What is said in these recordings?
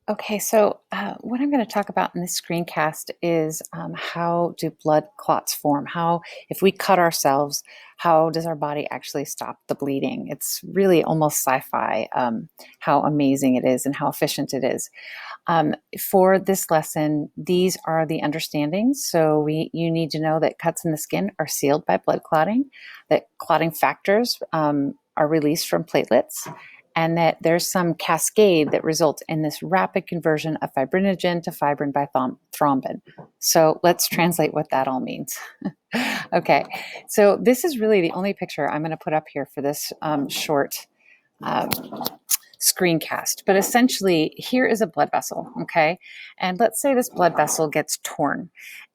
Okay, so what I'm going to talk about in this screencast is how do blood clots form? How, if we cut ourselves, how does our body actually stop the bleeding? It's really almost sci-fi, how amazing it is and how efficient it is. For this lesson, these are the understandings. So you need to know that cuts in the skin are sealed by blood clotting, that clotting factors are released from platelets, and that there's some cascade that results in this rapid conversion of fibrinogen to fibrin by thrombin. So let's translate what that all means. Okay, so this is really the only picture I'm going to put up here for this short um, screencast. But essentially, here is a blood vessel, okay? And let's say this blood vessel gets torn.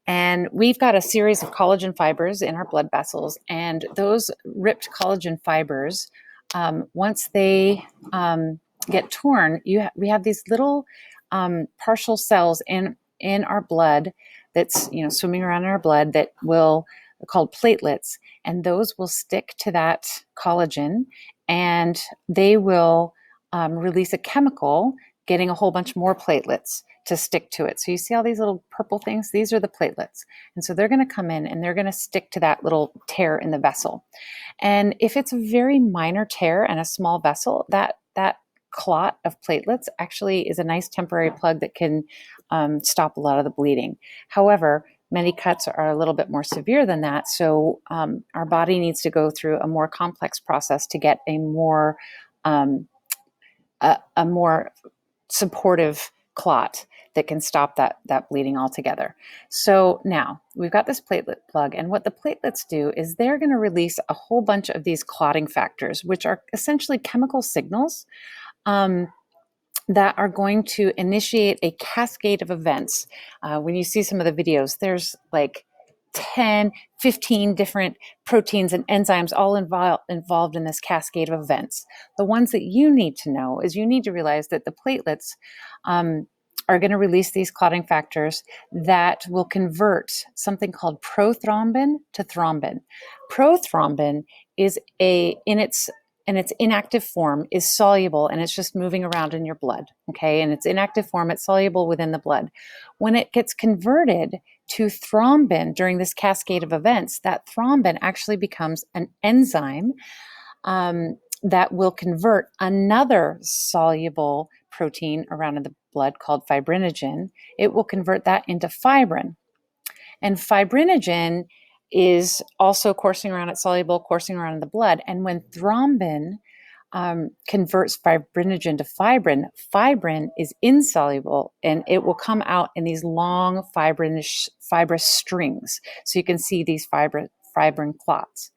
And we've got a series of collagen fibers in our blood vessels, and those ripped collagen fibers, once they get torn, we have these little partial cells in our blood that's swimming around in our blood that will called platelets, and those will stick to that collagen, and they will release a chemical, getting a whole bunch more platelets to stick to it. So you see all these little purple things? These are the platelets. And so they're going to come in and they're going to stick to that little tear in the vessel. And if it's a very minor tear and a small vessel, that clot of platelets actually is a nice temporary plug that can stop a lot of the bleeding. However, many cuts are a little bit more severe than that. So our body needs to go through a more complex process to get um, a more supportive clot that can stop that bleeding altogether. So now we've got this platelet plug, and what the platelets do is they're going to release a whole bunch of these clotting factors, which are essentially chemical signals um, that are going to initiate a cascade of events. When you see some of the videos, there's like 10, 15 different proteins and enzymes all involved in this cascade of events. The ones that you need to know is you need to realize that the platelets are going to release these clotting factors that will convert something called prothrombin to thrombin. Prothrombin is in its inactive form is soluble, and it's just moving around in your blood. Okay, in its inactive form, it's soluble within the blood. When it gets converted to thrombin during this cascade of events, that thrombin actually becomes an enzyme that will convert another soluble protein around in the blood called fibrinogen. It will convert that into fibrin. And fibrinogen is also coursing around, it's soluble, coursing around in the blood. And when thrombin converts fibrinogen to fibrin, fibrin is insoluble and it will come out in these long fibrous strings. So you can see these fibrin clots.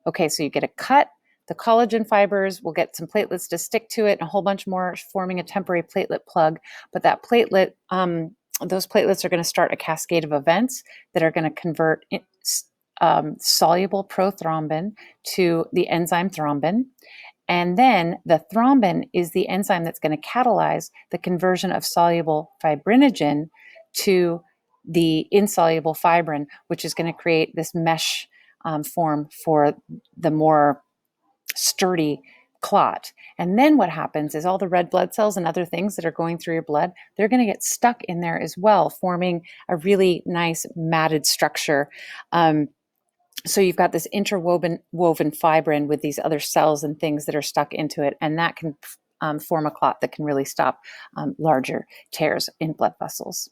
Okay, so you get a cut. The collagen fibers will get some platelets to stick to it and a whole bunch more, forming a temporary platelet plug. But that platelet, those platelets are going to start a cascade of events that are going to convert soluble prothrombin to the enzyme thrombin. And then the thrombin is the enzyme that's going to catalyze the conversion of soluble fibrinogen to the insoluble fibrin, which is going to create this mesh form for the more sturdy clot. And then what happens is all the red blood cells and other things that are going through your blood, they're going to get stuck in there as well, forming a really nice matted structure. So you've got this woven fibrin with these other cells and things that are stuck into it, and that can form a clot that can really stop larger tears in blood vessels.